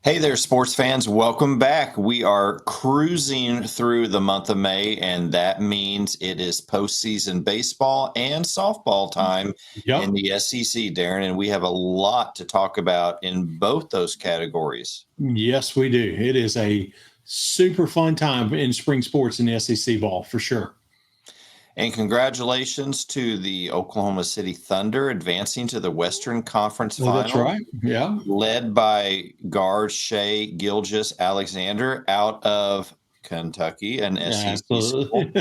Hey there, sports fans. Welcome back. We are cruising through the month of May, and that means it is postseason baseball and softball time in Yep. the SEC, Darren, and we have a lot to talk about in both those categories. Yes, we do. It is a super fun time in spring sports in the SEC ball for sure. And congratulations to the Oklahoma City Thunder advancing to the Western Conference Well, that's Finals, right. Yeah. led by guard Shea Gilgeous-Alexander out of Kentucky, an SEC school. Absolutely.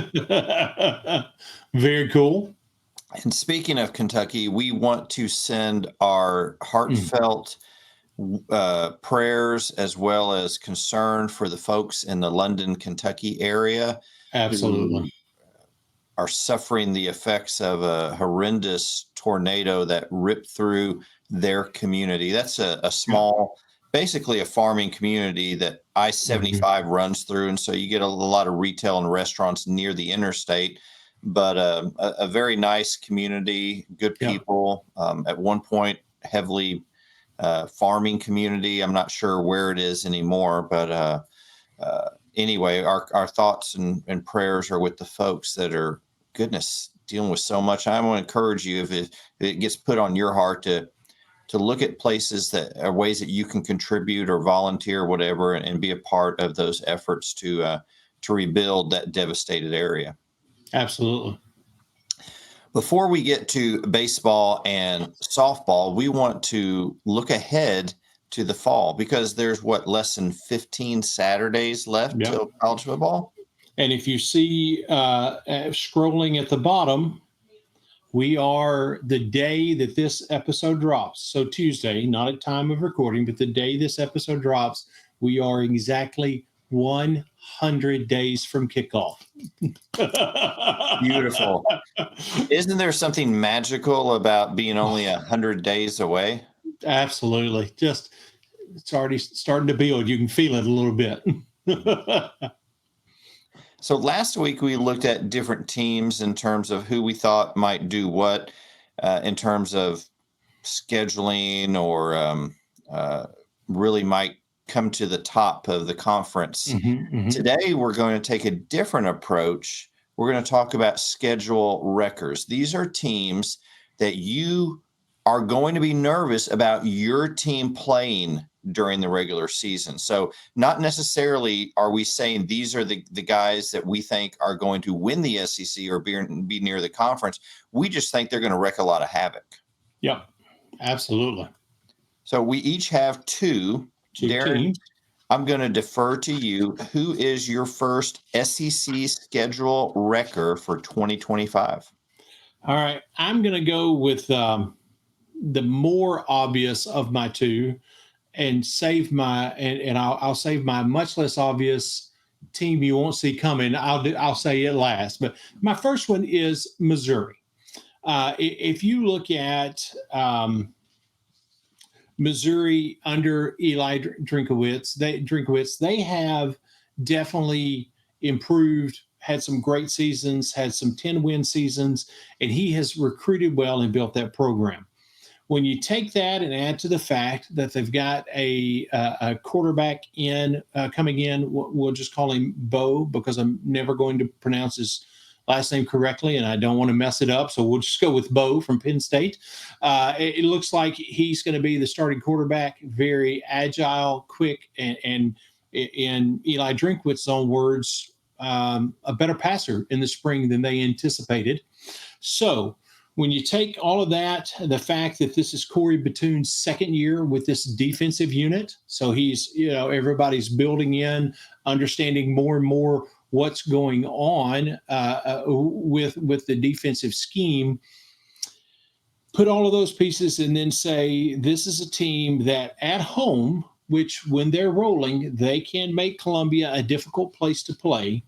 Very cool. And speaking of Kentucky, we want to send our Mm, heartfelt prayers as well as concern for the folks in the London, Kentucky area who absolutely. are suffering the effects of a horrendous tornado that ripped through their community. That's a Yeah. small, basically a farming community that Mhm. I-75 runs through. And so you get a lot of retail and restaurants near the interstate, but a very nice community, good Yep. people. At one point, heavily farming community. I'm not sure where it is anymore, but anyway, our thoughts and prayers are with the folks that are, goodness, dealing with so much. I want to encourage you, if it gets put on your heart to look at places that are ways that you can contribute or volunteer, whatever, and be a part of those efforts to rebuild that devastated area. Absolutely. Before we get to baseball and softball, we want to look ahead to the fall because there's less than 15 Saturdays left Yep. till college football. And if you see scrolling at the bottom, we are the day that this episode drops. So Tuesday, not at time of recording, but the day this episode drops, we are exactly 100 days from kickoff. Beautiful. Isn't there something magical about being only 100 days away? Absolutely. Just it's already starting to build. You can feel it a little bit. So last week we looked at different teams in terms of who we thought might do what in terms of scheduling or really might come to the top of the conference. Mhm, mhm. Today, we're going to take a different approach. We're going to talk about schedule wreckers. These are teams that you are going to be nervous about your team playing during the regular season. So, not necessarily are we saying these are the guys that we think are going to win the SEC or be near the conference. We just think they're going to wreak a lot of havoc. Yep, absolutely. So, we each have two. Two Darren, teams. I'm going to defer to you. Who is your first SEC schedule wrecker for 2025? All right, I'm going to go with the more obvious of my two, and I'll save my much less obvious team you won't see coming. I'll say it last. But my first one is Missouri. If you look at Missouri under Eli Drinkowitz, they have definitely improved. Had some great seasons, had some 10-win seasons, and he has recruited well and built that program. When you take that and add to the fact that they've got a quarterback coming in, we'll just call him Bo because I'm never going to pronounce his last name correctly and I don't want to mess it up. So we'll just go with Bo from Penn State. It looks like he's going to be the starting quarterback, very agile, quick, and in Eli Drinkwitz's own words, a better passer in the spring than they anticipated. So when you take all of that, the fact that this is Corey Batoon's second year with this defensive unit, so everybody's building in, understanding more and more what's going on with the defensive scheme. Put all of those pieces and then say this is a team that at home, which when they're rolling, they can make Columbia a difficult place to play.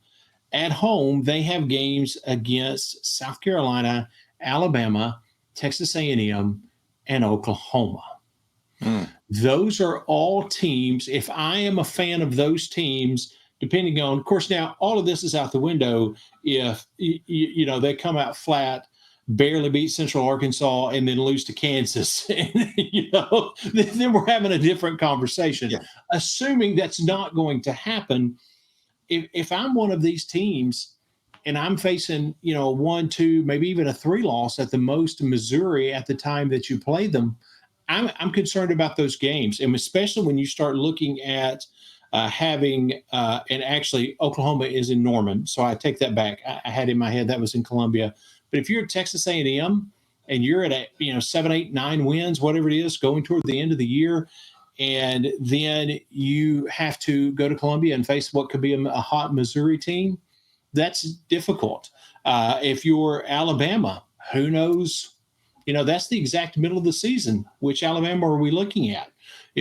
At home, they have games against South Carolina, Alabama, Texas A&M, and Oklahoma. Those are all teams. If I am a fan of those teams, depending on, of course, now all of this is out the window if they come out flat barely beat Central Arkansas and then lose to Kansas, and, then we're having a different conversation. Yeah. Assuming that's not going to happen, if I'm one of these teams and I'm facing, a 1, 2, maybe even a 3 loss at the most to Missouri at the time that you play them, I'm concerned about those games, and especially when you start looking at having and actually Oklahoma is in Norman, so I take that back. I had in my head that was in Columbia, but if you're at Texas A&M and you're at 7, 8, 9 wins, whatever it is, going toward the end of the year, and then you have to go to Columbia and face what could be a hot Missouri team, that's difficult. If you're Alabama, who knows? That's the exact middle of the season. Which Alabama are we looking at?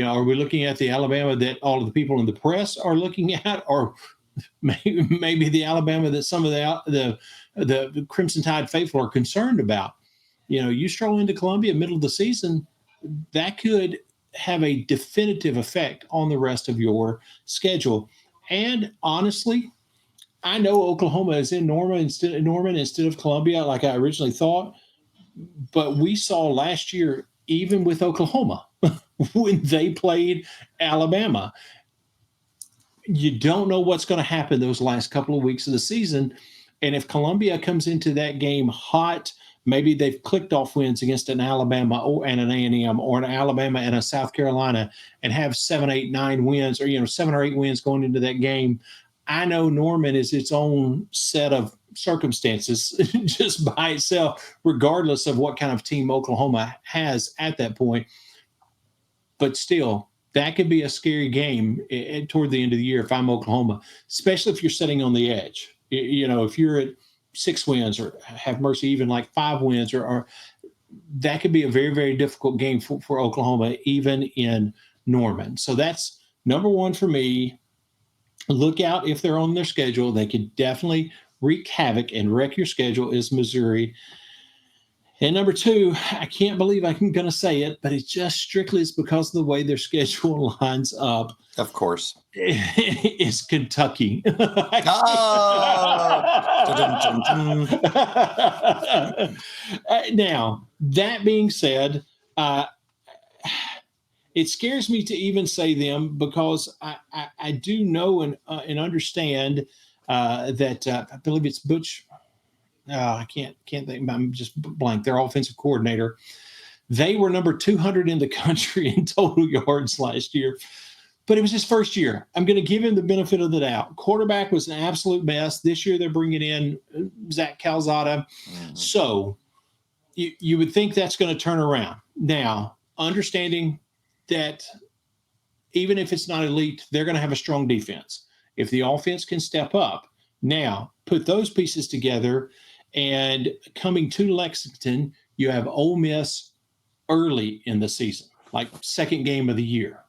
Are we looking at the Alabama that all of the people in the press are looking at, or maybe the Alabama that some of the Crimson Tide faithful are concerned about? You stroll into Columbia middle of the season, that could have a definitive effect on the rest of your schedule. And honestly, I know Oklahoma is in Norman instead of Columbia, like I originally thought. But we saw last year, even with Oklahoma, when they played Alabama, you don't know what's going to happen those last couple of weeks of the season. And if Columbia comes into that game hot, maybe they've clicked off wins against an Alabama and an A&M, or an Alabama and a South Carolina, and have 7, 8, 9 wins, or 7 or 8 wins going into that game. I know Norman is its own set of circumstances just by itself, regardless of what kind of team Oklahoma has at that point. But still, that could be a scary game toward the end of the year if I'm Oklahoma, especially if you're sitting on the edge. If you're at 6 wins, or have mercy, even like 5 wins, or that could be a very, very difficult game for Oklahoma, even in Norman. So that's number one for me. Look out if they're on their schedule. They could definitely wreak havoc and wreck your schedule, is Missouri. And number 2, I can't believe I'm going to say it, but it just strictly is because of the way their schedule lines up. Of course. It's Kentucky. Now, that being said, it scares me to even say them, because I do know and understand that I believe it's Butch. I can't think. I'm just blank. Their offensive coordinator. They were number 200 in the country in total yards last year, but it was his first year. I'm going to give him the benefit of the doubt. Quarterback was an absolute mess. This year they're bringing in Zach Calzada. Mm-hmm. So you would think that's going to turn around. Now, understanding that even if it's not elite, they're going to have a strong defense. If the offense can step up, now put those pieces together, and coming to Lexington, you have Ole Miss early in the season, like second game of the year.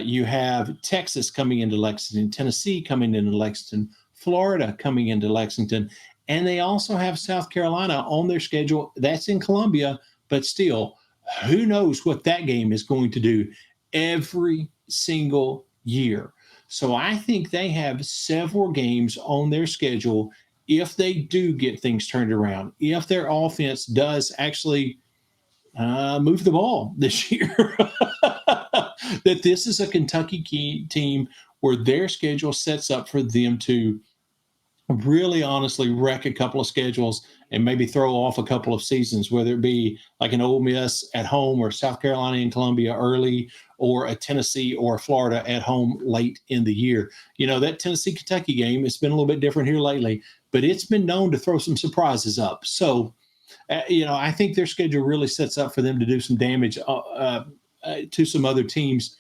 You have Texas coming into Lexington, Tennessee coming into Lexington, Florida coming into Lexington, and they also have South Carolina on their schedule. That's in Columbia, but still, who knows what that game is going to do every single year. So I think they have several games on their schedule, if they do get things turned around, if their offense does actually move the ball this year, that this is a Kentucky team where their schedule sets up for them to really honestly wreck a couple of schedules and maybe throw off a couple of seasons, whether it be like an Ole Miss at home, or South Carolina and Columbia early, or a Tennessee or Florida at home late in the year. That Tennessee-Kentucky game, it's been a little bit different here lately, but it's been known to throw some surprises up. So, I think their schedule really sets up for them to do some damage to some other teams,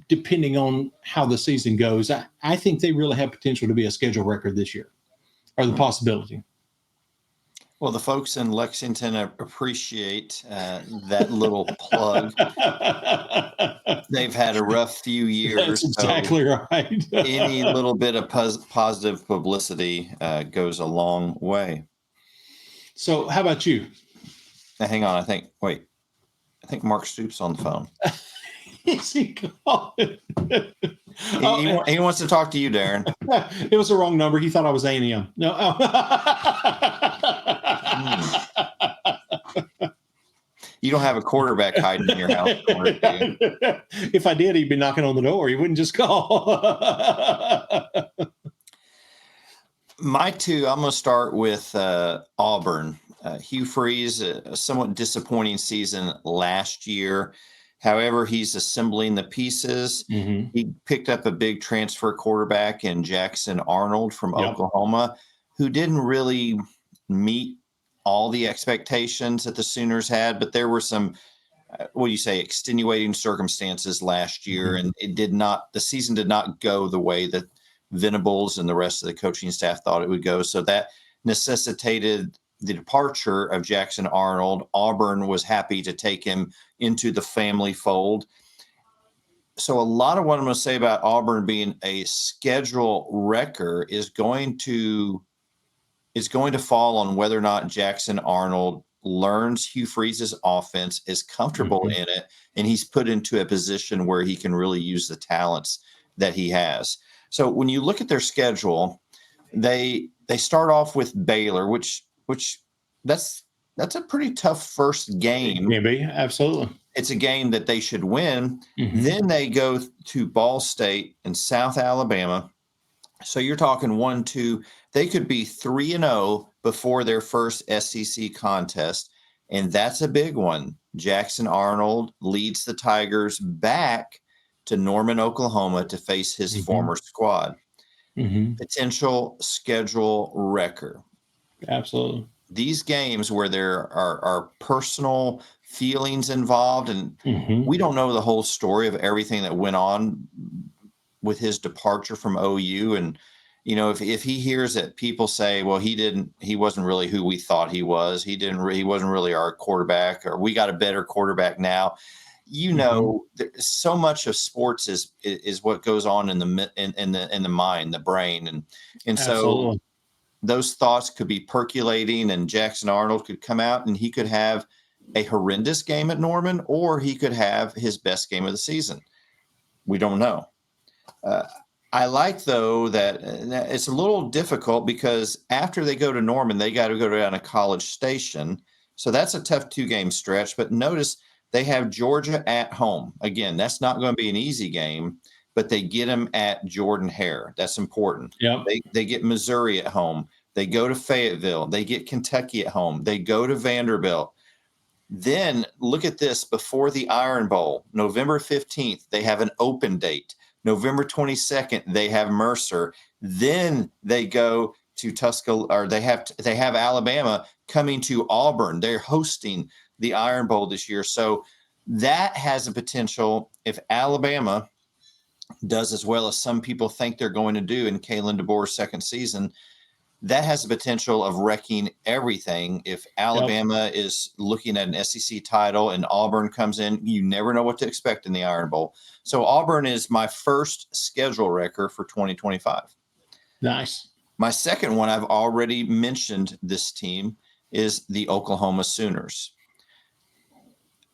depending on how the season goes. I think they really have potential to be a schedule record this year, or the possibility. Well, the folks in Lexington appreciate that little plug. They've had a rough few years. That's exactly right. Any little bit of positive publicity goes a long way. So how about you? Now, hang on. I think Mark Stoops on the phone. Is he calling? He wants to talk to you, Darren. It was the wrong number. He thought I was A&M. No. You don't have a quarterback hiding in your house somewhere, do you? If I did, he'd be knocking on the door. He wouldn't just call. My two, I'm going to start with Auburn. Hugh Freeze, a somewhat disappointing season last year. However, he's assembling the pieces. Mhm. He picked up a big transfer quarterback in Jackson Arnold from Yep. Oklahoma, who didn't really meet all the expectations that the Sooners had, but there were some, what do you say, extenuating circumstances last year, Mhm. and the season did not go the way that Venables and the rest of the coaching staff thought it would go. So that necessitated the departure of Jackson Arnold. Auburn was happy to take him into the family fold. So a lot of what I'm going to say about Auburn being a schedule wrecker is going to fall on whether or not Jackson Arnold learns Hugh Freeze's offense, is comfortable Mhm. in it, and he's put into a position where he can really use the talents that he has. So when you look at their schedule, they start off with Baylor, which that's a pretty tough first game. Can be, absolutely. It's a game that they should win. Mhm. Then they go to Ball State and South Alabama. So you're talking 1-2. They could be 3-0 before their first SEC contest, and that's a big one. Jackson Arnold leads the Tigers back to Norman, Oklahoma, to face his Mhm. former squad. Mhm. Potential schedule wrecker. Absolutely. These games where there are personal feelings involved, and Mhm. we don't know the whole story of everything that went on with his departure from OU. And, if he hears that people say, well, he wasn't really who we thought he was. He wasn't really our quarterback, or we got a better quarterback now. Mhm. So much of sports is what goes on in the mind, the brain. And so Absolutely. those thoughts could be percolating, and Jackson Arnold could come out and he could have a horrendous game at Norman, or he could have his best game of the season. We don't know. Uh, I like, though, that it's a little difficult because after they go to Norman, they got to go down to College Station. So that's a tough 2-game stretch. But notice they have Georgia at home. Again, that's not going to be an easy game, but they get them at Jordan-Hare. That's important. Yep. They get Missouri at home. They go to Fayetteville. They get Kentucky at home. They go to Vanderbilt. Then look at this, before the Iron Bowl, November 15th, they have an open date. November 22nd, they have Mercer. Then they go to Tuscaloosa, or they have Alabama coming to Auburn. They're hosting the Iron Bowl this year. So that has a potential, if Alabama does as well as some people think they're going to do in Kalen DeBoer's second season, that has the potential of wrecking everything. If Alabama is looking at an SEC title and Auburn comes in, you never know what to expect in the Iron Bowl. So Auburn is my first schedule wrecker for 2025. Nice. My second one, I've already mentioned this team, is the Oklahoma Sooners.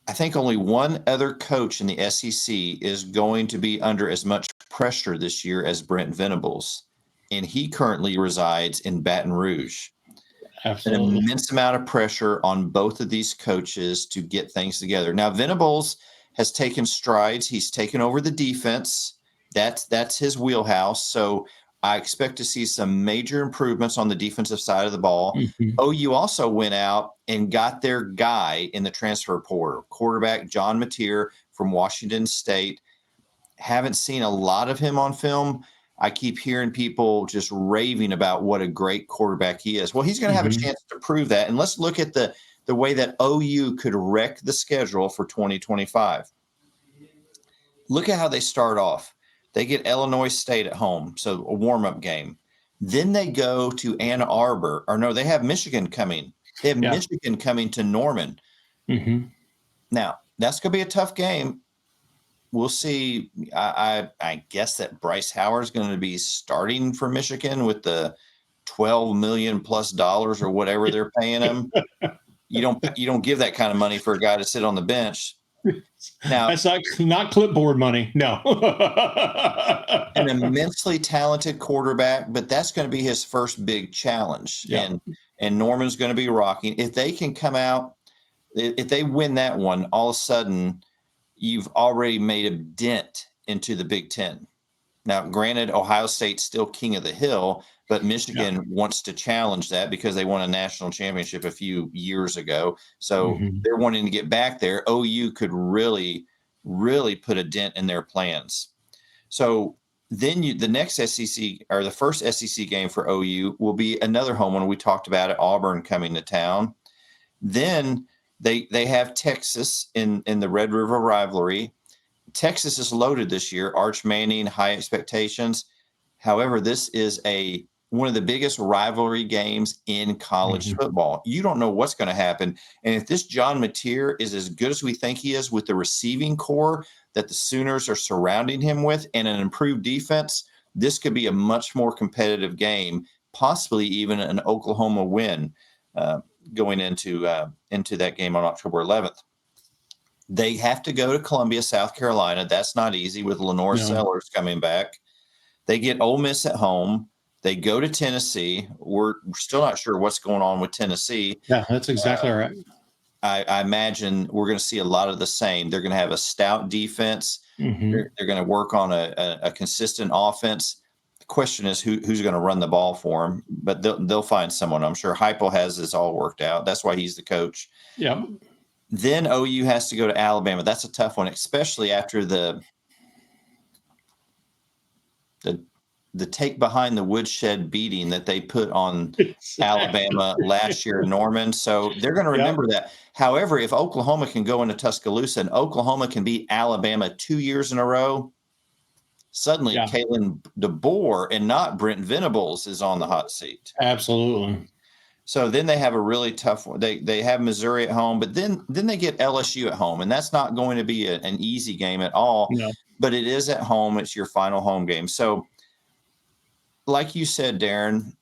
I think only one other coach in the SEC is going to be under as much pressure this year as Brent Venables, and he currently resides in Baton Rouge. An Absolutely. immense amount of pressure on both of these coaches to get things together. Now, Venables has taken strides. He's taken over the defense. That's his wheelhouse. So I expect to see some major improvements on the defensive side of the ball. Mhm. OU also went out and got their guy in the transfer portal, quarterback John Mateer from Washington State. Haven't seen a lot of him on film. I keep hearing people just raving about what a great quarterback he is. Well, he's going to have a Mhm. chance to prove that. And let's look at the way that OU could wreck the schedule for 2025. Look at how they start off. They get Illinois State at home, so a warm-up game. Then they go to Ann Arbor. Or no, they have Michigan coming. They have Yeah. Michigan coming to Norman. Mhm. Now, that's going to be a tough game. We'll see. I guess that Bryce Howard is going to be starting for Michigan with the $12 million plus or whatever they're paying him. You don't give that kind of money for a guy to sit on the bench. Now, That's not clipboard money. No. an immensely talented quarterback, but that's going to be his first big challenge. Yeah. And Norman's going to be rocking. If they can come out, if they win that one, all of a sudden you've already made a dent into the Big Ten. Now, granted, Ohio State's still king of the hill, but Michigan wants to challenge that because they won a national championship a few years ago. So they're wanting to get back there. OU could really, really put a dent in their plans. So then the next SEC or the first SEC game for OU will be another home one. We talked about it, Auburn coming to town. Then they have Texas in the Red River rivalry. Texas is loaded this year. Arch Manning, high expectations. However, this is one of the biggest rivalry games in college football. You don't know what's going to happen. And if this John Mateer is as good as we think he is with the receiving core that the Sooners are surrounding him with and an improved defense, this could be a much more competitive game, possibly even an Oklahoma win going into that game on October 11th. They have to go to Columbia, South Carolina. That's not easy with Lenore Sellers coming back. They get Ole Miss at home. They go to Tennessee. We're still not sure what's going on with Tennessee. Yeah, that's exactly right. I imagine we're going to see a lot of the same. They're going to have a stout defense. They're going to work on a consistent offense. The question is who's going to run the ball for them, but they'll find someone. I'm sure Heupel has this all worked out. That's why he's the coach. Yeah. Then OU has to go to Alabama. That's a tough one, especially after the take behind the woodshed beating that they put on Alabama last year in Norman. So they're going to remember that. However, if Oklahoma can go into Tuscaloosa and Oklahoma can beat Alabama 2 years in a row, suddenly Kalen DeBoer and not Brent Venables is on the hot seat. Absolutely. So then they have a really tough one. They have Missouri at home, but then they get LSU at home, and that's not going to be an easy game at all. No. But it is at home. It's your final home game. So, like you said, Darren,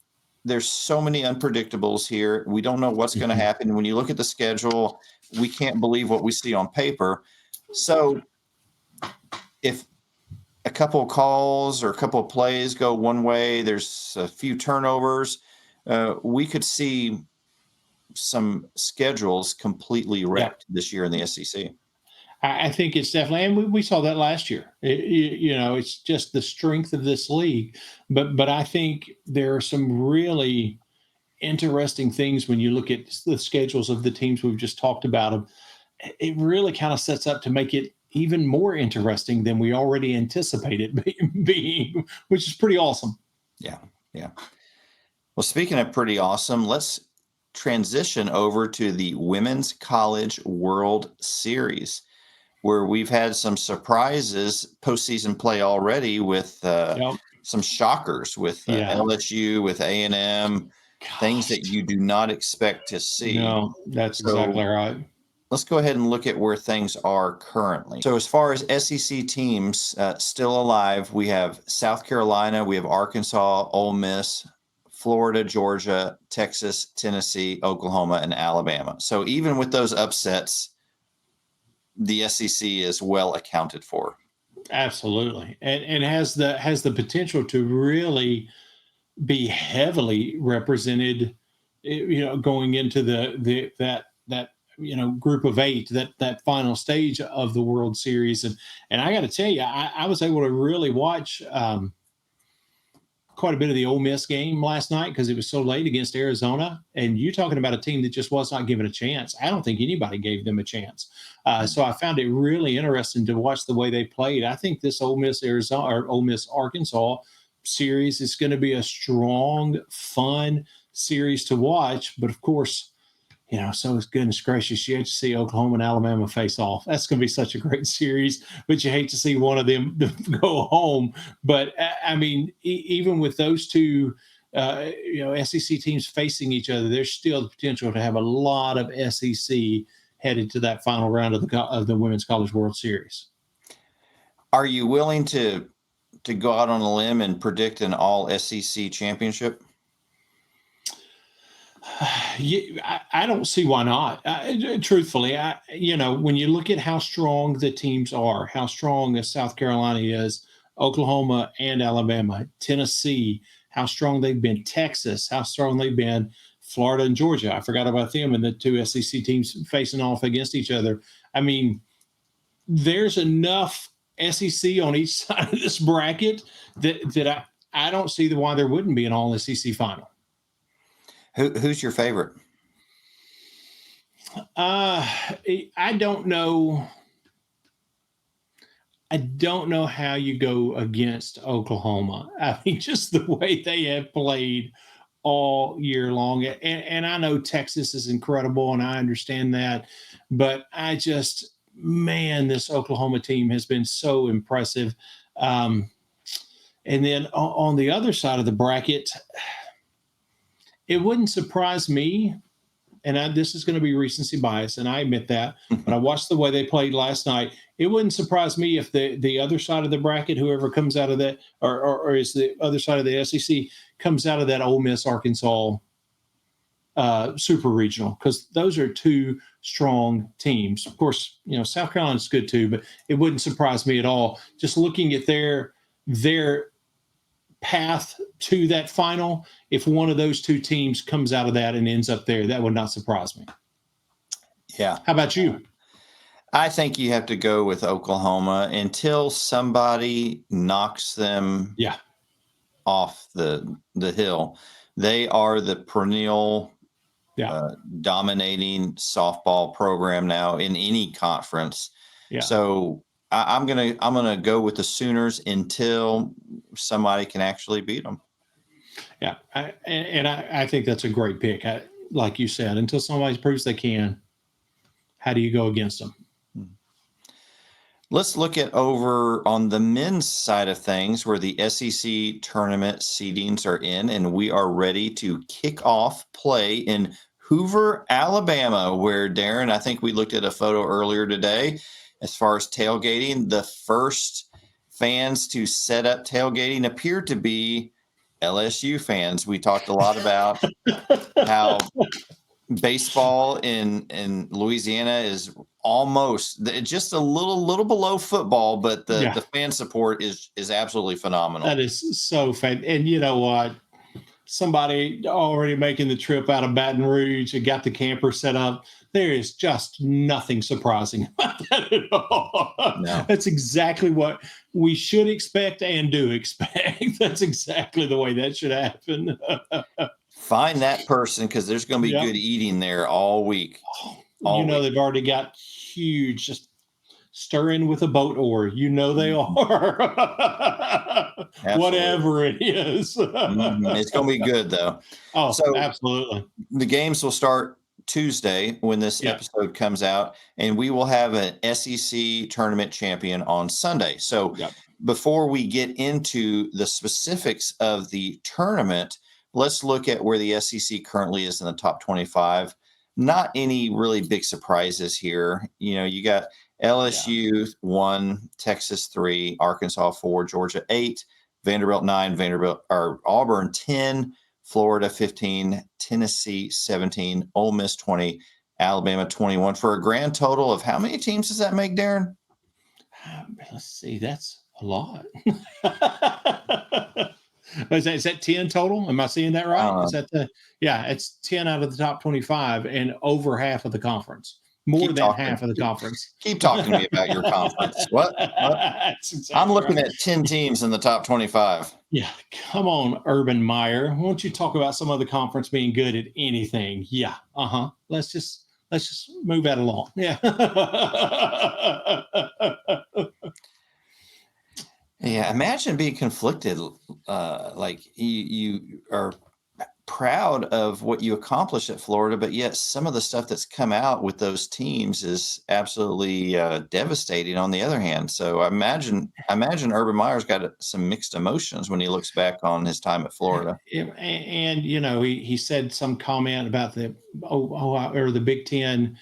there's so many unpredictables here. We don't know what's going to happen. When you look at the schedule, we can't believe what we see on paper. So, if a couple of calls or a couple of plays go one way, there's a few turnovers. We could see some schedules completely wrecked this year in the SEC. I think it's definitely, and we saw that last year. It's just the strength of this league. But I think there are some really interesting things when you look at the schedules of the teams we've just talked about. It really kind of sets up to make it even more interesting than we already anticipated being, which is pretty awesome. Yeah. Well, speaking of pretty awesome, let's transition over to the Women's College World Series, where we've had some surprises postseason play already with some shockers with LSU, with A&M, things that you do not expect to see. No, that's exactly right. Let's go ahead and look at where things are currently. So as far as SEC teams still alive, we have South Carolina, we have Arkansas, Ole Miss, Florida, Georgia, Texas, Tennessee, Oklahoma, and Alabama. So even with those upsets, the SEC is well accounted for. Absolutely. And has the potential to really be heavily represented, going into that group of eight, that final stage of the World Series. And I got to tell you, I was able to really watch quite a bit of the Ole Miss game last night because it was so late against Arizona. And you're talking about a team that just was not given a chance. I don't think anybody gave them a chance. So I found it really interesting to watch the way they played. I think this Ole Miss Arkansas series is going to be a strong, fun series to watch. But of course, so goodness gracious, you hate to see Oklahoma and Alabama face off. That's going to be such a great series, but you hate to see one of them go home. But I mean, even with those two, SEC teams facing each other, there's still the potential to have a lot of SEC headed to that final round of the Women's College World Series. Are you willing to go out on a limb and predict an all SEC championship? I don't see why not. Truthfully, when you look at how strong the teams are, how strong South Carolina is, Oklahoma and Alabama, Tennessee, how strong they've been, Texas, how strong they've been, Florida and Georgia. I forgot about them and the two SEC teams facing off against each other. I mean, there's enough SEC on each side of this bracket that I don't see why there wouldn't be an all SEC final. Who's your favorite? I don't know. I don't know how you go against Oklahoma. I mean, just the way they have played all year long. And I know Texas is incredible, and I understand that. But man, this Oklahoma team has been so impressive. And then on the other side of the bracket, it wouldn't surprise me, and this is going to be recency bias, and I admit that, but I watched the way they played last night. It wouldn't surprise me if the other side of the bracket, whoever comes out of that, or is the other side of the SEC, comes out of that Ole Miss Arkansas super regional, because those are two strong teams. Of course, South Carolina's good too, but it wouldn't surprise me at all. Just looking at their path to that final, if one of those two teams comes out of that and ends up there, that would not surprise me. Yeah. How about you? I think you have to go with Oklahoma until somebody knocks them off the hill. They are the perennial dominating softball program now in any conference. Yeah. So I'm gonna go with the Sooners until somebody can actually beat them. Yeah, I think that's a great pick. Like you said, until somebody proves they can, how do you go against them? Let's look at over on the men's side of things, where the SEC tournament seedings are in, and we are ready to kick off play in Hoover, Alabama, where, Darren, I think we looked at a photo earlier today. As far as tailgating, the first fans to set up tailgating appear to be LSU fans. We talked a lot about how baseball in Louisiana is almost just a little below football, but the fan support is absolutely phenomenal. That is so fan. And you know what? Somebody already making the trip out of Baton Rouge and got the camper set up. There is just nothing surprising about that at all. No. That's exactly what we should expect and do expect. That's exactly the way that should happen. Find that person, because there's going to be good eating there all week. They've already got huge, just stirring with a boat oar. They are. Whatever it is. It's going to be good, though. Oh, so absolutely. The games will start Tuesday when this episode comes out, and we will have an SEC tournament champion on Sunday. So before we get into the specifics of the tournament, let's look at where the SEC currently is in the top 25. Not any really big surprises here. You got LSU 1, Texas 3, Arkansas 4, Georgia 8, Vanderbilt 9, Auburn 10, Florida 15, Tennessee 17, Ole Miss 20, Alabama 21, for a grand total of how many teams does that make, Darren? Let's see. That's a lot. Is that 10 total? Am I seeing that right? Is that it's 10 out of the top 25 and over half of the conference. More than half of the conference. Keep talking to me about your conference. What? Exactly I'm looking at 10 teams in the top 25. Yeah. Come on, Urban Meyer. Why don't you talk about some other conference being good at anything? Yeah. Let's just move that along. Yeah. Yeah, imagine being conflicted. Like you are proud of what you accomplished at Florida, but yet some of the stuff that's come out with those teams is absolutely devastating on the other hand. So I imagine Urban Meyer's got some mixed emotions when he looks back on his time at Florida. And he said some comment about the Big Ten,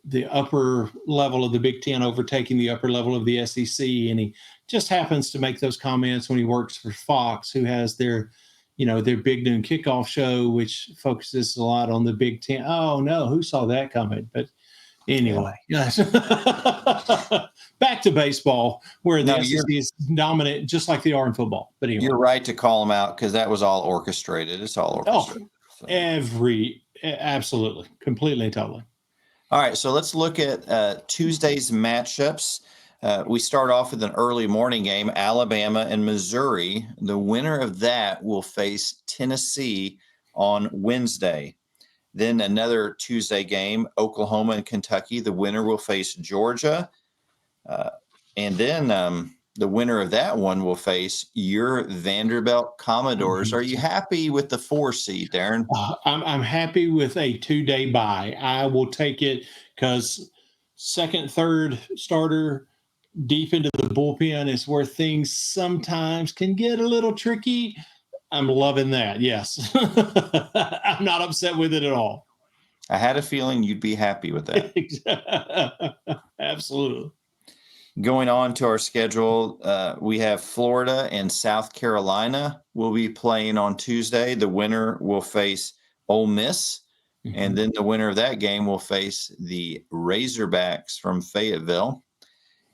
the upper level of the Big Ten overtaking the upper level of the SEC, and he just happens to make those comments when he works for Fox, who has their big noon kickoff show, which focuses a lot on the Big Ten. Oh no, who saw that coming? But anyway, back to baseball, where the SEC is dominant, just like they are in football. But anyway, you're right to call them out, because that was all orchestrated. It's all orchestrated. So. Absolutely, completely and totally. All right, so let's look at Tuesday's matchups. We start off with an early morning game, Alabama and Missouri. The winner of that will face Tennessee on Wednesday. Then another Tuesday game, Oklahoma and Kentucky. The winner will face Georgia. And then the winner of that one will face your Vanderbilt Commodores. Are you happy with the 4 seed, Darren? I'm happy with a 2-day bye. I will take it because second, third starter deep into the bullpen is where things sometimes can get a little tricky. I'm loving that. Yes. I'm not upset with it at all. I had a feeling you'd be happy with that. Absolutely. Going on to our schedule, we have Florida and South Carolina will be playing on Tuesday. The winner will face Ole Miss, and then the winner of that game will face the Razorbacks from Fayetteville.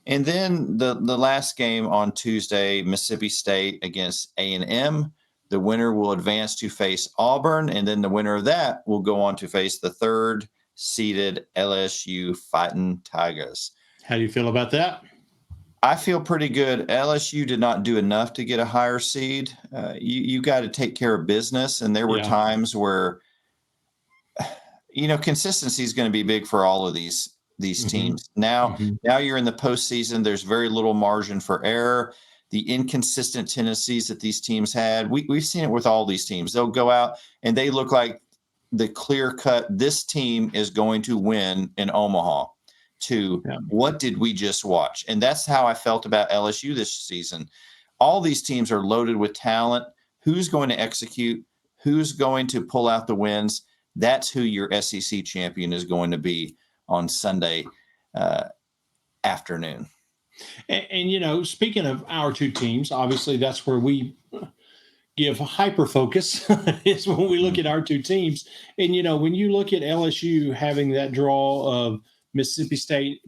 And then the last game on Tuesday, Mississippi State against A&M. The winner will advance to face Auburn, and then the winner of that will go on to face the 3rd-seeded LSU Fighting Tigers. How do you feel about that? I feel pretty good. LSU did not do enough to get a higher seed. You got to take care of business, and there were times where, consistency is going to be big for all of these teams. Now you're in the postseason. There's very little margin for error. The inconsistent tendencies that these teams had, we've seen it with all these teams. They'll go out and they look like the clear cut, this team is going to win in Omaha. What did we just watch? And that's how I felt about LSU this season. All these teams are loaded with talent. Who's going to execute? Who's going to pull out the wins? That's who your SEC champion is going to be on Sunday afternoon. And speaking of our 2 teams, obviously that's where we give hyper focus is when we look at our 2 teams. And, when you look at LSU having that draw of Mississippi State,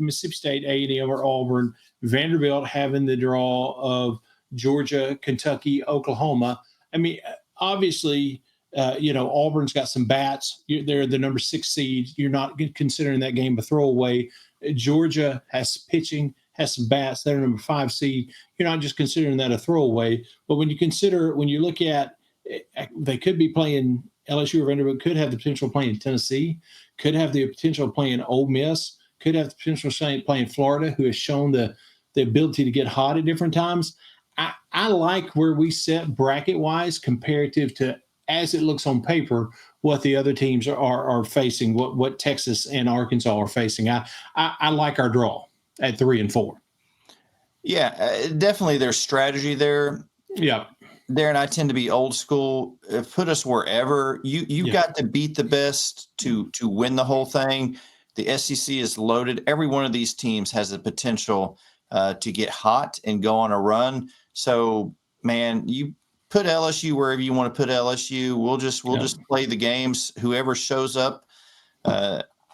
A&M or Auburn, Vanderbilt having the draw of Georgia, Kentucky, Oklahoma. I mean, obviously, Auburn's got some bats. They're the number 6 seed. You're not considering that game a throwaway. Georgia has pitching, has some bats. They're number 5 seed. You're not just considering that a throwaway. But when you look at, they could be playing LSU or Vanderbilt, could have the potential of playing Tennessee, could have the potential of playing Ole Miss, could have the potential of playing Florida, who has shown the ability to get hot at different times. I like where we sit bracket-wise comparative to, as it looks on paper, what the other teams are facing, what Texas and Arkansas are facing. I like our draw at 3 and 4. Yeah, definitely there's strategy there. Yeah. Darren, I tend to be old school. Put us wherever. You've got to beat the best to win the whole thing. The SEC is loaded. Every one of these teams has the potential to get hot and go on a run. So, man, you put LSU wherever you want to put LSU. We'll just play the games. Whoever shows up,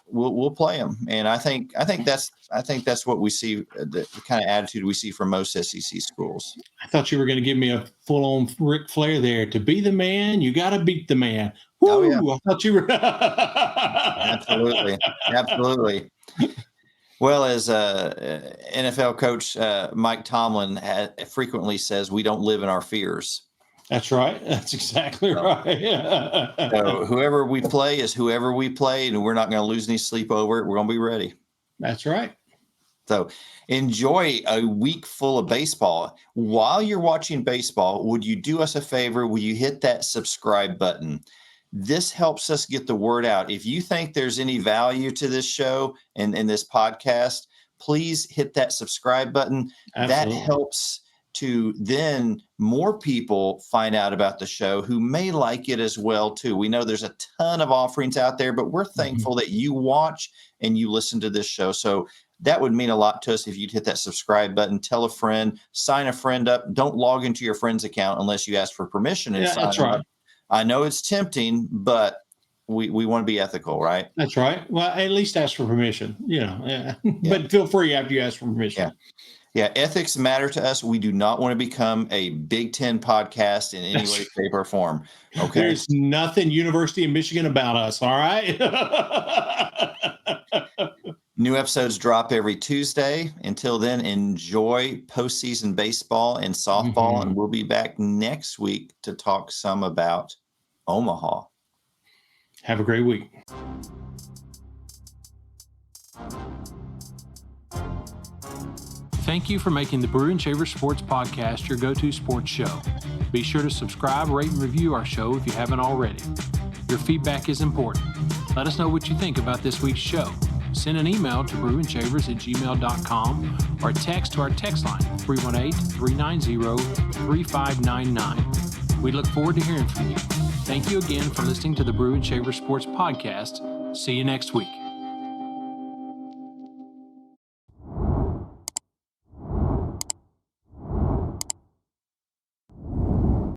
we'll play them. And I think that's what we see, the kind of attitude we see from most SEC schools. I thought you were going to give me a full-on Ric Flair there. To be the man, you got to beat the man. Woo! Oh, yeah. I thought you were. Absolutely. Well, as NFL coach Mike Tomlin frequently says, we don't live in our fears. That's right. That's exactly right. So whoever we play is whoever we play, and we're not going to lose any sleep over it. We're going to be ready. That's right. So enjoy a week full of baseball. While you're watching baseball, would you do us a favor? Will you hit that subscribe button? This helps us get the word out. If you think there's any value to this show and this podcast, please hit that subscribe button. Absolutely. That helps to then more people find out about the show who may like it as well too. We know there's a ton of offerings out there, but we're thankful that you watch and you listen to this show. So that would mean a lot to us if you'd hit that subscribe button, tell a friend, sign a friend up. Don't log into your friend's account unless you ask for permission. And sign that's right. Up. I know it's tempting, but we want to be ethical, right? That's right. Well, at least ask for permission, but feel free after you ask for permission. Yeah. Yeah, ethics matter to us. We do not want to become a Big Ten podcast in any way, shape, or form. Okay. There's nothing University of Michigan about us. All right. New episodes drop every Tuesday. Until then, enjoy postseason baseball and softball, and we'll be back next week to talk some about Omaha. Have a great week. Thank you for making the Brew and Shaver Sports Podcast your go-to sports show. Be sure to subscribe, rate, and review our show if you haven't already. Your feedback is important. Let us know what you think about this week's show. Send an email to brewandshavers@gmail.com or text to our text line, 318-390-3599. We look forward to hearing from you. Thank you again for listening to the Brew and Shaver Sports Podcast. See you next week.